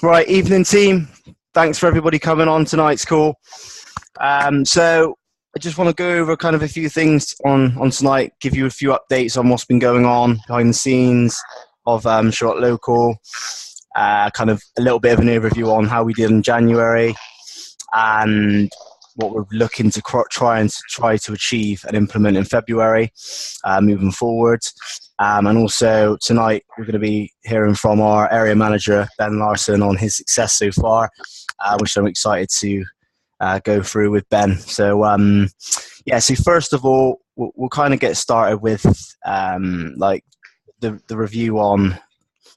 Right, evening team. Thanks for everybody coming on tonight's call. So I just want to go over kind of a few things on tonight, give you a few updates on what's been going on behind the scenes of Sherlock Local, kind of a little bit of an overview on how we did in January and what we're looking to try to achieve and implement in February, moving forward. And also tonight we're going to be hearing from our area manager Ben Larson on his success so far, which I'm excited to go through with Ben. So so first of all, we'll kind of get started with like the review on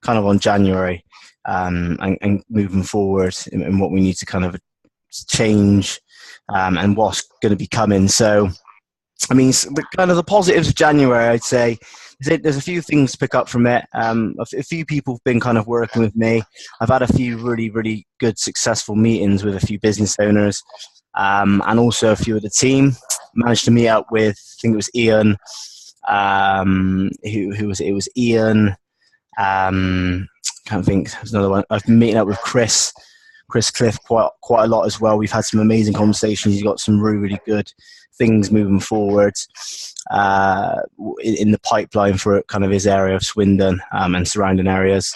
kind of on January and moving forward and what we need to kind of change and what's going to be coming. So I mean, kind of the positives of January, I'd say there's a few things to pick up from it. A few people have been kind of working with me. I've had a few really, really good, successful meetings with a few business owners and also a few of the team. Managed to meet up with, I think it was Ian. Who was it? It was Ian. Can't think. There's another one. I've been meeting up with Chris Cliff quite a lot as well. We've had some amazing conversations. He's got some really, really good things moving forward in the pipeline for kind of his area of Swindon and surrounding areas.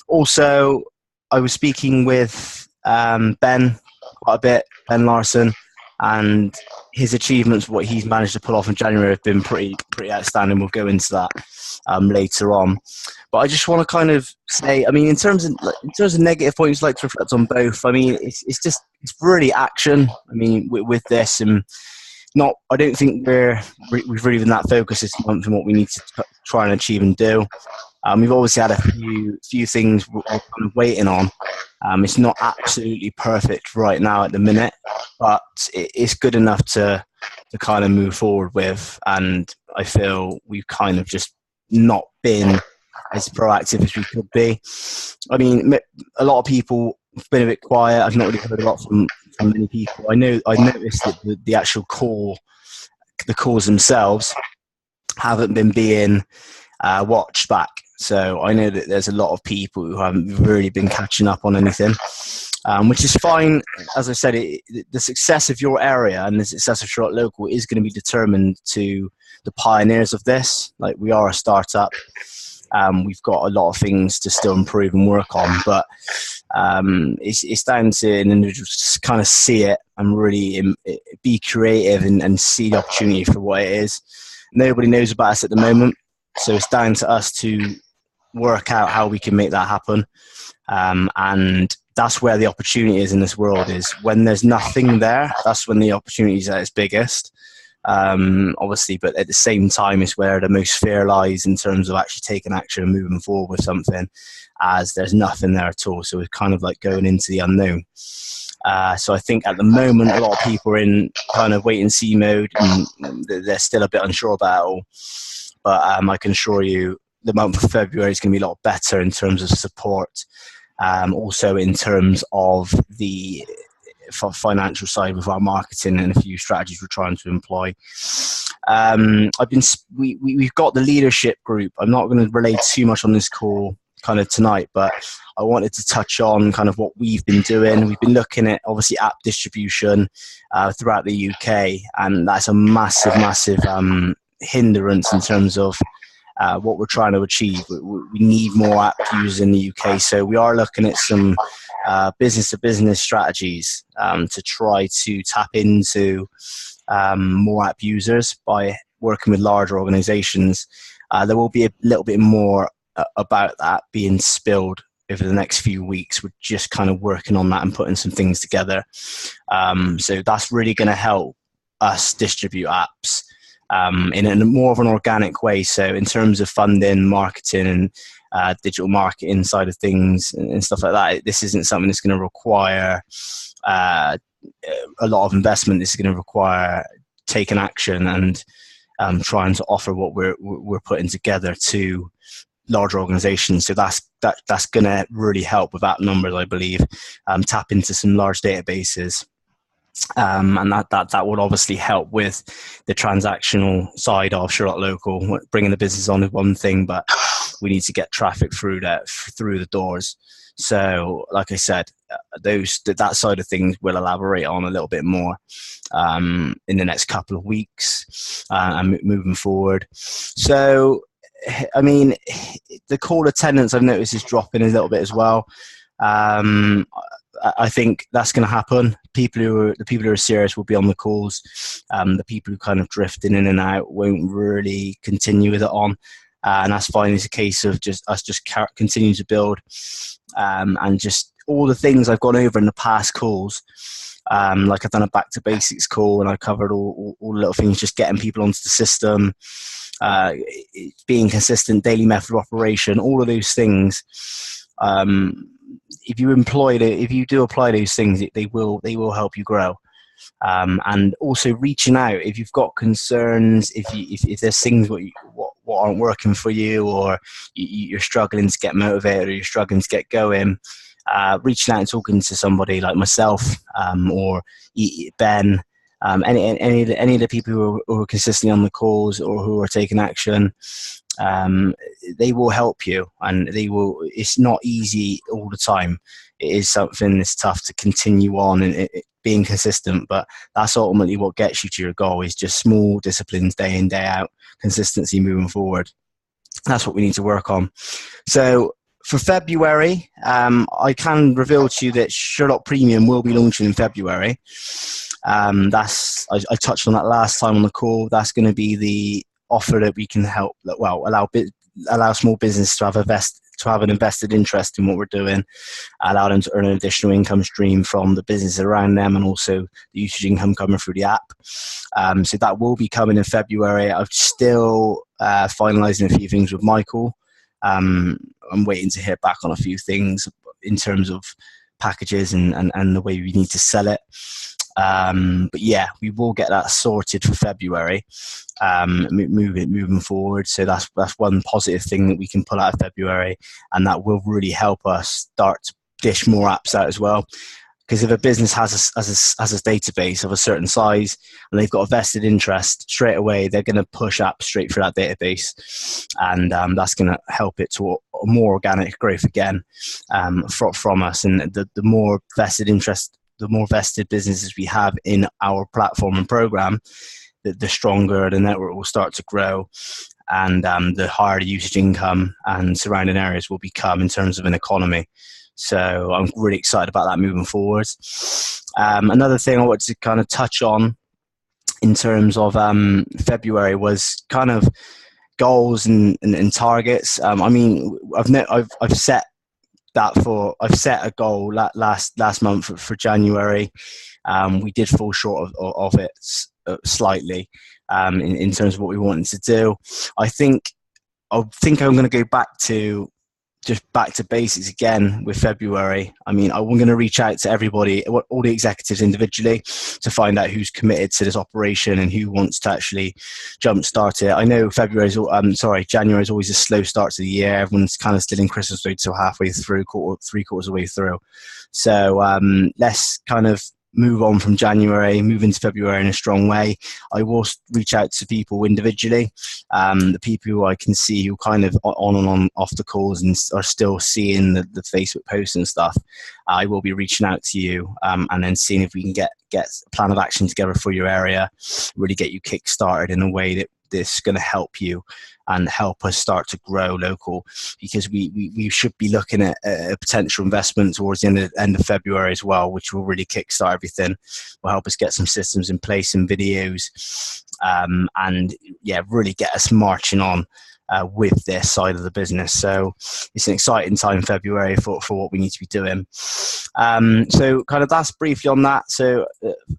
Also, I was speaking with Ben quite a bit, Ben Larson, and his achievements, what he's managed to pull off in January, have been pretty outstanding. We'll go into that later on. But I just want to kind of say, I mean, in terms of negative points, I'd like to reflect on both. I mean, it's really action. I mean, with this, and I don't think we've really been that focused this month on what we need to try and achieve and do. We've obviously had a few things we're kind of waiting on. It's not absolutely perfect right now at the minute, but it's good enough to kind of move forward with. And I feel we've kind of just not been as proactive as we could be. I mean, a lot of people have been a bit quiet. I've not really heard a lot from many people. I noticed that the actual the calls themselves haven't been being watched back. So I know that there's a lot of people who haven't really been catching up on anything, which is fine. As I said, the success of your area and the success of Sherlock Local is going to be determined to the pioneers of this. Like, we are a startup. We've got a lot of things to still improve and work on, but it's down to an individual to just kind of see it and really be creative and see the opportunity for what it is. Nobody knows about us at the moment, so it's down to us to work out how we can make that happen. And that's where the opportunity is in this world, is when there's nothing there, that's when the opportunity is at its biggest. Obviously, but at the same time, it's where the most fear lies in terms of actually taking action and moving forward with something, as there's nothing there at all. So it's kind of like going into the unknown. So I think at the moment, a lot of people are in kind of wait and see mode, and they're still a bit unsure about it all. But I can assure you the month of February is going to be a lot better in terms of support. Also in terms of the financial side with our marketing and a few strategies we're trying to employ. We've got the leadership group. I'm not going to relate too much on this call kind of tonight, but I wanted to touch on kind of what we've been doing. We've been looking at obviously app distribution throughout the UK, and that's a massive hindrance in terms of what we're trying to achieve. We need more app users in the UK, so we are looking at some business-to-business strategies to try to tap into more app users by working with larger organizations. There will be a little bit more about that being spilled over the next few weeks. We're just kind of working on that and putting some things together. So that's really going to help us distribute apps in a more of an organic way. So in terms of funding, marketing, and digital marketing side of things and stuff like that, this isn't something that's going to require a lot of investment. This is going to require taking action and trying to offer what we're putting together to larger organizations. So that's going to really help with that numbers, I believe. Tap into some large databases. And that would obviously help with the transactional side of Sherlock Local. Bringing the business on is one thing, but we need to get traffic through the doors. So, like I said, that side of things we'll elaborate on a little bit more in the next couple of weeks and moving forward. So, I mean, the call attendance I've noticed is dropping a little bit as well. I think that's going to happen. The people who are serious will be on the calls. The people who kind of drift in and out won't really continue with it on, and that's fine. It's a case of us continue to build, and just all the things I've gone over in the past calls. Like I've done a back to basics call, and I covered all the little things, just getting people onto the system, being consistent, daily method of operation, all of those things. If you do apply those things, they will help you grow. And also reaching out if you've got concerns, if there's things what aren't working for you, or you're struggling to get motivated, or you're struggling to get going, reaching out and talking to somebody like myself, or Ben, any of the people who are consistently on the calls or who are taking action. They will help you, and it's not easy all the time. It is something that's tough to continue on and being consistent, but that's ultimately what gets you to your goal, is just small disciplines, day in, day out, consistency moving forward. That's what we need to work on. So for February, I can reveal to you that Sherlock Premium will be launching in February. I touched on that last time on the call. That's going to be the offer that we can allow small business to have an invested interest in what we're doing, allow them to earn an additional income stream from the business around them, and also the usage income coming through the app. So that will be coming in February. I'm still finalising a few things with Michael. I'm waiting to hear back on a few things in terms of packages and the way we need to sell it. But yeah, we will get that sorted for February, moving forward. So that's one positive thing that we can pull out of February, and that will really help us start to dish more apps out as well. Because if a business has a database of a certain size and they've got a vested interest, straight away they're going to push apps straight through that database, and that's going to help it to a more organic growth again from us. And the more vested interest, the more vested businesses we have in our platform and program, the stronger the network will start to grow, and the higher the usage income and surrounding areas will become in terms of an economy. So I'm really excited about that moving forward. Another thing I wanted to kind of touch on in terms of February was kind of goals and targets. I mean, I've set a goal last month for January. We did fall short of it slightly in terms of what we wanted to do. I think I'm going to go back to basics again with February. I mean, I'm going to reach out to everybody, all the executives individually, to find out who's committed to this operation and who wants to actually jumpstart it. I know January is always a slow start to the year. Everyone's kind of still in Christmas mode till halfway through, 3/4 of the way through. So let's kind of move on from January, move into February in a strong way. I will reach out to people individually, the people who I can see who kind of on and on off the calls and are still seeing the Facebook posts and stuff. I will be reaching out to you and then seeing if we can get a plan of action together for your area, really get you kick-started in a way that this is going to help you and help us start to grow local, because we should be looking at a potential investment towards the end of February as well, which will really kickstart everything, will help us get some systems in place and videos, and yeah, really get us marching on with this side of the business. So it's an exciting time, February, for what we need to be doing. So kind of that's briefly on that. So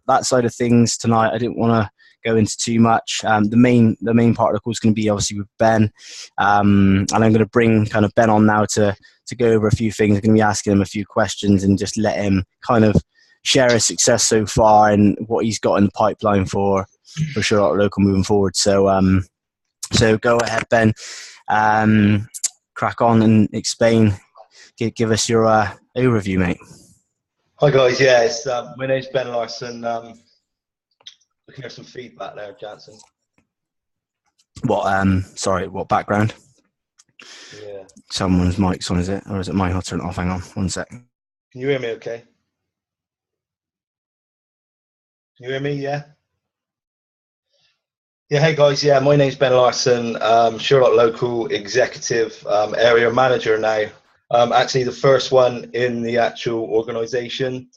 that side of things tonight, I didn't want to go into too much. The main part of the call is going to be obviously with Ben, and I'm going to bring kind of Ben on now to go over a few things. I'm going to be asking him a few questions and just let him kind of share his success so far and what he's got in the pipeline for Sherlock Local moving forward. So go ahead, Ben, crack on and explain. Give us your overview, mate. Hi guys, yes, my name's Ben Larson. Looking at some feedback there, Jansen. What background? Yeah. Someone's mic's on, is it? Or is it mine? I'll turn it off. Hang on 1 sec. Can you hear me okay? Can you hear me? Yeah. Yeah, hey guys. Yeah, my name's Ben Larson, Sherlock Local Executive Area Manager now. Actually, the first one in the actual organisation.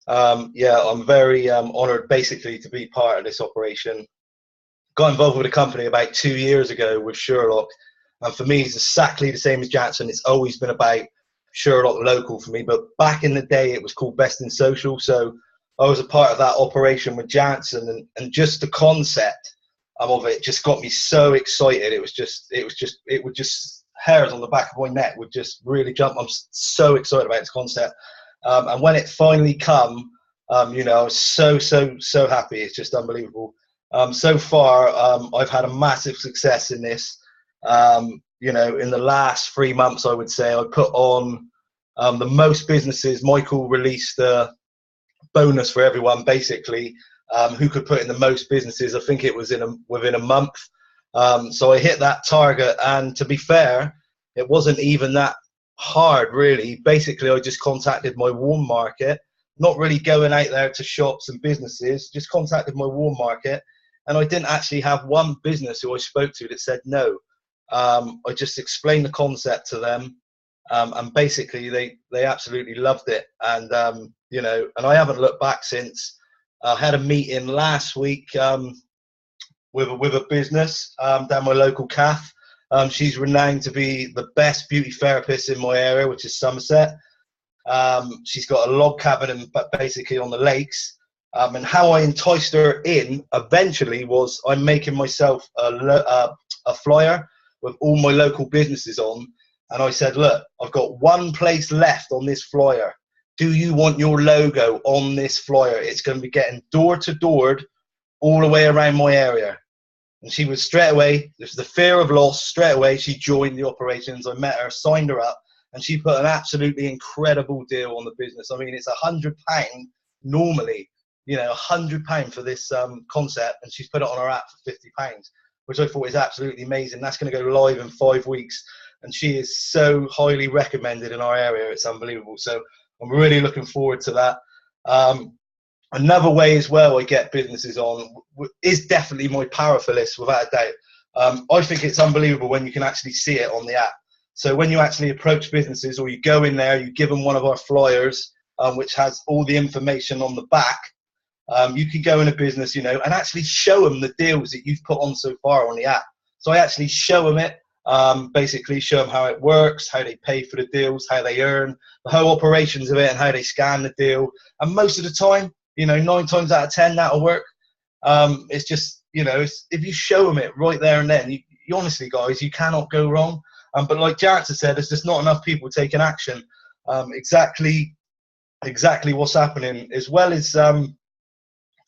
Yeah, I'm very honoured basically to be part of this operation. Got involved with the company about 2 years ago with Sherlock, and for me, it's exactly the same as Jansen. It's always been about Sherlock Local for me, but back in the day, it was called Best in Social. So I was a part of that operation with Jansen, and just the concept of it just got me so excited. It would just hairs on the back of my neck would just really jump. I'm so excited about this concept, and when it finally come, you know, I was so happy. It's just unbelievable. So far, I've had a massive success in this. You know, in the last 3 months, I would say I put on the most businesses. Michael released a bonus for everyone, basically, who could put in the most businesses. I think it was within a month. So I hit that target, and to be fair, it wasn't even that hard, really. Basically, I just contacted my warm market, not really going out there to shops and businesses, just contacted my warm market. And I didn't actually have one business who I spoke to that said no. I just explained the concept to them, and basically they absolutely loved it. And you know, and I haven't looked back since. I had a meeting last week with a business down my local calf. She's renowned to be the best beauty therapist in my area, which is Somerset. She's got a log cabin but basically on the lakes. And how I enticed her in eventually was I'm making myself a flyer with all my local businesses on. And I said, look, I've got one place left on this flyer. Do you want your logo on this flyer? It's going to be getting door to door all the way around my area. And she was straight away, there's the fear of loss, straight away she joined the operations. I met her, signed her up, and she put an absolutely incredible deal on the business. I mean, it's £100 normally, you know, £100 for this concept, and she's put it on her app for £50, which I thought is absolutely amazing. That's going to go live in 5 weeks, and she is so highly recommended in our area. It's unbelievable. So I'm really looking forward to that. Another way as well I get businesses on is definitely my powerful list, without a doubt. I think it's unbelievable when you can actually see it on the app. So when you actually approach businesses, or you go in there, you give them one of our flyers, which has all the information on the back. You can go in a business, you know, and actually show them the deals that you've put on so far on the app. So I actually show them it, basically show them how it works, how they pay for the deals, how they earn, the whole operations of it, and how they scan the deal. And most of the time, you know, 9 times out of 10, that'll work. It's just, you know, if you show them it right there and then, you honestly, guys, you cannot go wrong. But like Jansen said, there's just not enough people taking action. Exactly what's happening, as well as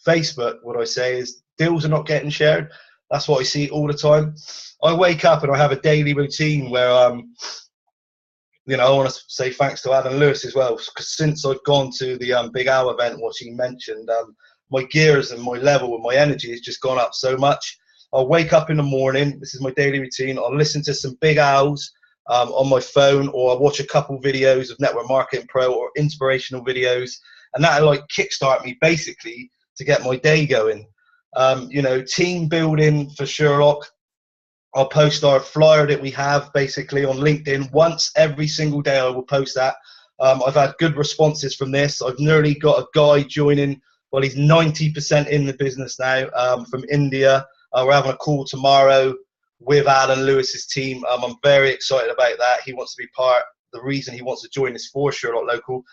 Facebook. What I say is deals are not getting shared. That's what I see all the time. I wake up and I have a daily routine where you know, I want to say thanks to Alan Lewis as well, because since I've gone to the Big Owl event, what he mentioned, my gears and my level and my energy has just gone up so much. I'll wake up in the morning. This is my daily routine. I'll listen to some Big Owls on my phone, or I'll watch a couple videos of Network Marketing Pro or inspirational videos, and that'll like kickstart me basically to get my day going. You know, team building for Sherlock. I'll post our flyer that we have basically on LinkedIn once every single day. I will post that. I've had good responses from this. I've nearly got a guy joining. Well, he's 90% in the business now, from India. We're having a call tomorrow with Alan Lewis's team. I'm very excited about that. He wants to be part. The reason he wants to join is for Sherlock Local.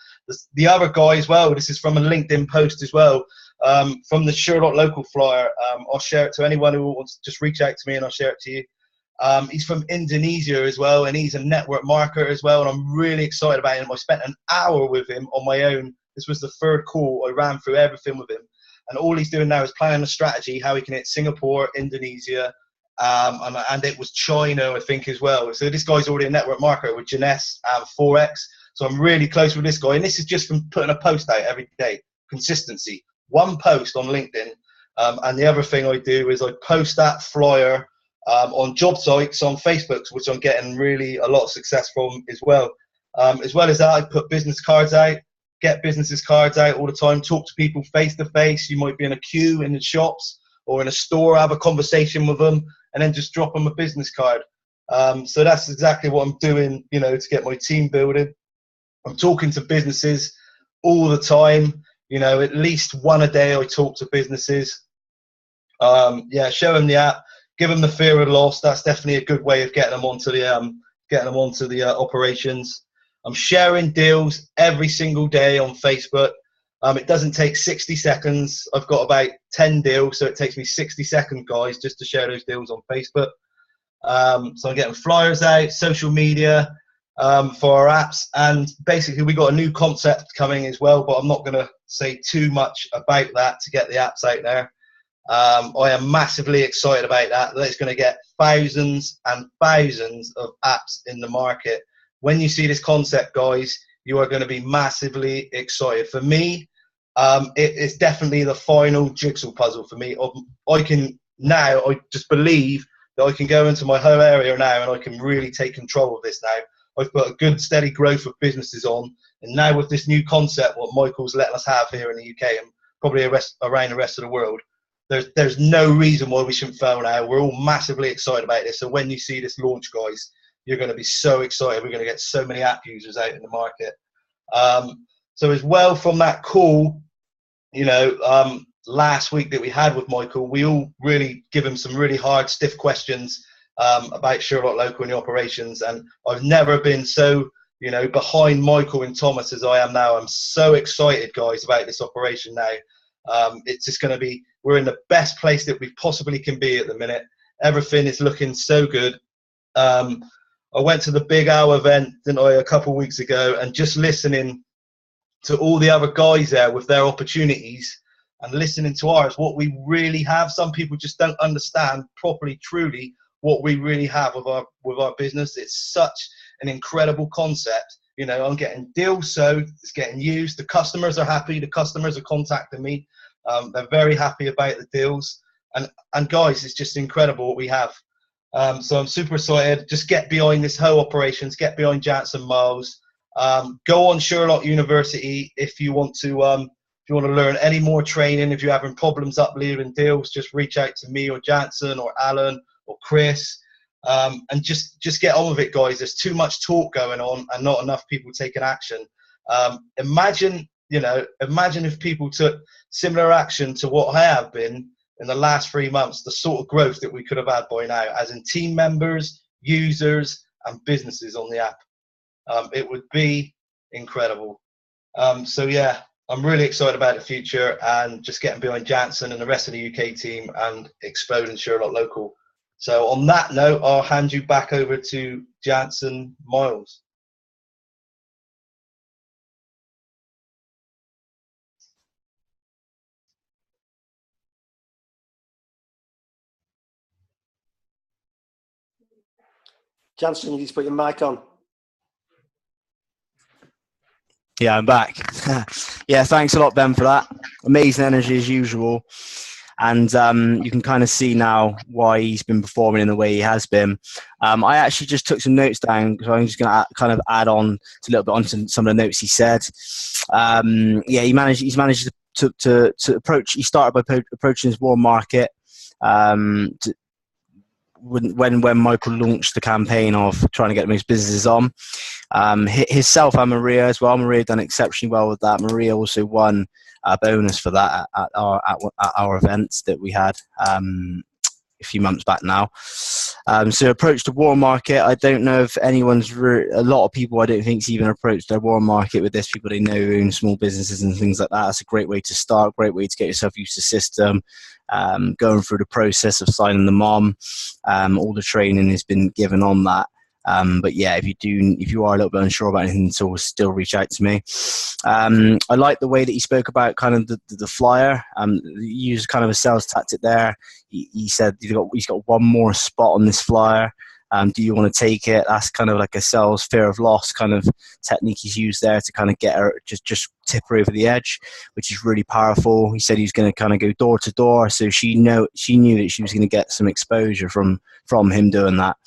The other guy as well, this is from a LinkedIn post as well, from the Sherlock Local flyer. I'll share it to anyone who wants to just reach out to me, and I'll share it to you. He's from Indonesia as well, and he's a network marketer as well, and I'm really excited about him. I spent an hour with him on my own. This was the 3rd call. I ran through everything with him, and all he's doing now is planning a strategy, how he can hit Singapore, Indonesia, and it was China, I think, as well. So this guy's already a network marketer with Jeunesse and Forex. So I'm really close with this guy, and this is just from putting a post out every day. Consistency. One post on LinkedIn, and the other thing I do is I post that flyer on job sites on Facebook, which I'm getting really a lot of success from as well. As well as that, I put business cards out, get businesses cards out all the time, talk to people face to face. You might be in a queue in the shops or in a store, have a conversation with them, and then just drop them a business card. So that's exactly what I'm doing, to get my team building. I'm talking to businesses all the time, at least one a day I talk to businesses. Show them the app, give them the fear of loss. That's definitely a good way of getting them onto the operations. I'm sharing deals every single day on Facebook. It doesn't take 60 seconds. I've got about 10 deals, so it takes me 60 seconds, guys, just to share those deals on Facebook. So I'm getting flyers out, social media for our apps, and basically we got a new concept coming as well, but I'm not going to say too much about that to get the apps out there. I am massively excited about that. It's going to get thousands and thousands of apps in the market. When you see this concept, guys, you are going to be massively excited. For me, it is definitely the final jigsaw puzzle for me. I just believe that I can go into my home area now and I can really take control of this now. I've put a good steady growth of businesses on, and now with this new concept, what Michael's letting us have here in the UK and probably around the rest of the world, there's no reason why we shouldn't fail now. We're all massively excited about this. So when you see this launch, guys, you're going to be so excited. We're going to get so many app users out in the market. So as well from that call, last week that we had with Michael, we all really give him some really hard, stiff questions about Sherlock Local and the operations. And I've never been so, behind Michael and Thomas as I am now. I'm so excited, guys, about this operation now. It's just going to be, we're in the best place that we possibly can be at the minute. Everything is looking so good. I went to the Big Owl event, didn't I, a couple of weeks ago, and just listening to all the other guys there with their opportunities and listening to ours, what we really have. Some people just don't understand properly, truly, what we really have with our business. It's such an incredible concept. I'm getting deals, so it's getting used. The customers are happy. The customers are contacting me. They're very happy about the deals. And guys, it's just incredible what we have. So I'm super excited. Just get behind this whole operations, get behind Jansen Miles. Go on Sherlock University if you want to learn any more training. If you're having problems uploading deals, just reach out to me or Jansen or Alan or Chris. And just get on with it, guys. There's too much talk going on and not enough people taking action. Imagine if people took similar action to what I have been in the last 3 months, the sort of growth that we could have had by now, as in team members, users, and businesses on the app. It would be incredible. So yeah, I'm really excited about the future and just getting behind Jansen and the rest of the UK team and exploding Sherlock Local. So on that note, I'll hand you back over to Jansen Miles. Jansen, you need to put your mic on. Yeah, I'm back. Yeah, thanks a lot, Ben, for that. Amazing energy as usual. And you can kind of see now why he's been performing in the way he has been. I actually just took some notes down, so I'm just going to kind of add on to a little bit onto some of the notes he said. Yeah, he's managed to approach. He started by approaching his warm market. When Michael launched the campaign of trying to get most businesses on, himself and Maria as well. Maria done exceptionally well with that. Maria also won a bonus for that at our events that we had a few months back now. So approached the warm market. I don't know if anyone's a lot of people I don't think's even approached their warm market with this. People they know who own small businesses and things like that. That's a great way to start, great way to get yourself used to the system, going through the process of signing them on. All the training has been given on that. But yeah, if you are a little bit unsure about anything, so still reach out to me. I like the way that he spoke about kind of the flyer. He used kind of a sales tactic there. He said he's got one more spot on this flyer. Do you want to take it? That's kind of like a sales fear of loss kind of technique he's used there to kind of get her, just tip her over the edge, which is really powerful. He said he was going to kind of go door to door, so she knew that she was going to get some exposure from him doing that.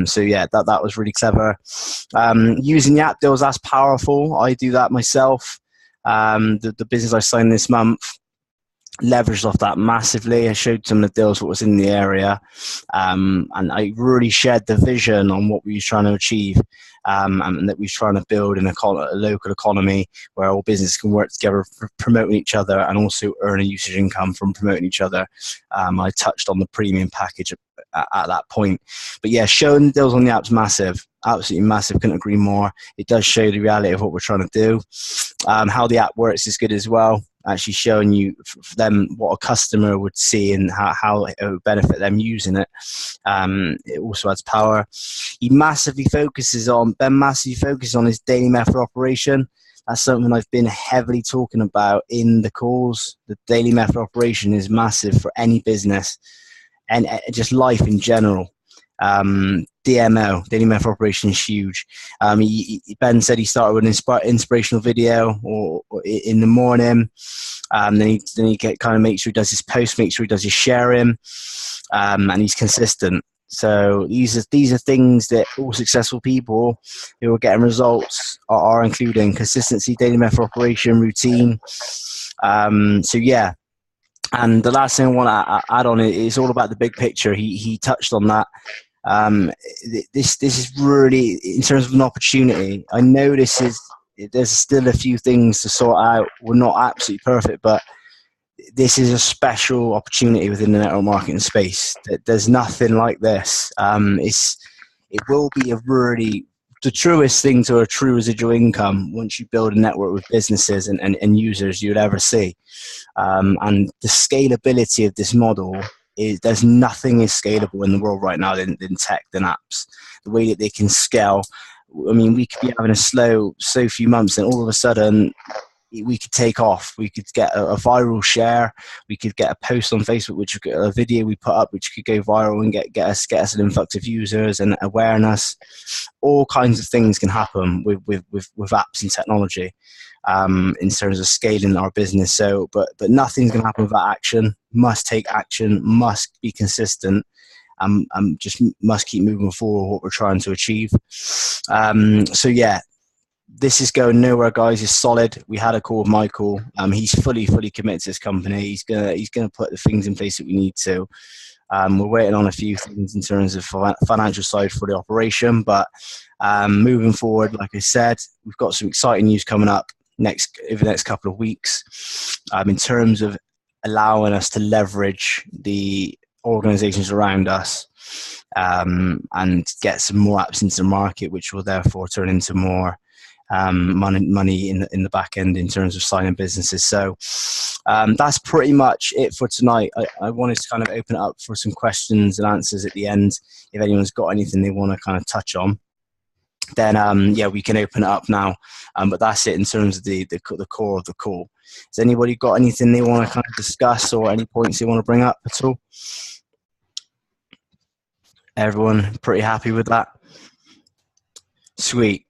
So yeah, that was really clever. Using the app deals, that's powerful. I do that myself. The business I signed this month leveraged off that massively. I showed some of the deals what was in the area, and I really shared the vision on what we were trying to achieve, and that we were trying to build a local economy where all businesses can work together, promoting each other, and also earn a usage income from promoting each other. I touched on the premium package at that point, but yeah, showing the deals on the app's massive, absolutely massive. Couldn't agree more. It does show the reality of what we're trying to do. How the app works is good as well. Actually showing you for them what a customer would see and how it would benefit them using it. It also adds power. Ben massively focuses on his daily method operation. That's something I've been heavily talking about in the calls. The daily method operation is massive for any business and just life in general. DMO, daily method operation, is huge. Ben said he started with an inspirational video or in the morning. Then he kind of makes sure he does his post, make sure he does his sharing, and he's consistent. So these are things that all successful people who are getting results are including: consistency, daily method operation, routine. So yeah. And the last thing I want to add on is all about the big picture. He touched on that. This is really, in terms of an opportunity, I know there's still a few things to sort out. We're not absolutely perfect, but this is a special opportunity within the network marketing space. There's nothing like this. It will be the truest thing to a true residual income once you build a network with businesses and users you'd ever see. And the scalability of this model there's nothing is scalable in the world right now than tech, than apps. The way that they can scale. I mean, we could be having a so few months, and all of a sudden we could take off. We could get a viral share. We could get a post on Facebook, which a video we put up, which could go viral and get us an influx of users and awareness. All kinds of things can happen with apps and technology in terms of scaling our business. So, but nothing's going to happen without action. Must take action. Must be consistent. Just must keep moving forward what we're trying to achieve. So yeah. This is going nowhere, guys. It's solid. We had a call with Michael. He's fully committed to this company. He's gonna put the things in place that we need to. We're waiting on a few things in terms of financial side for the operation, but moving forward, like I said, we've got some exciting news coming up over the next couple of weeks in terms of allowing us to leverage the organizations around us and get some more apps into the market, which will therefore turn into more money in the back end in terms of signing businesses. So that's pretty much it for tonight. I wanted to kind of open it up for some questions and answers at the end. If anyone's got anything they want to kind of touch on, then yeah, we can open it up now. But that's it in terms of the core of the call. Has anybody got anything they want to kind of discuss or any points they want to bring up at all? Everyone pretty happy with that? Sweet.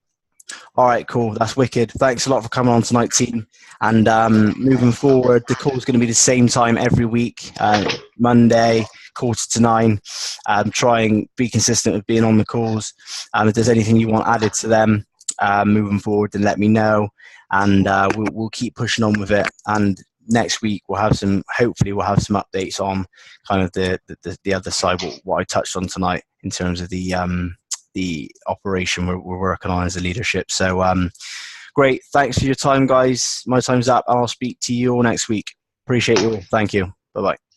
All right, cool. That's wicked. Thanks a lot for coming on tonight, team. And moving forward, the call is going to be the same time every week, Monday, 8:45. Try and be consistent with being on the calls. If there's anything you want added to them moving forward, then let me know. And we'll keep pushing on with it. And next week, hopefully we'll have some updates on kind of the other side, what I touched on tonight in terms of the operation we're working on as a leadership. So great. Thanks for your time, guys. My time's up, and I'll speak to you all next week. Appreciate you all. Thank you. Bye-bye.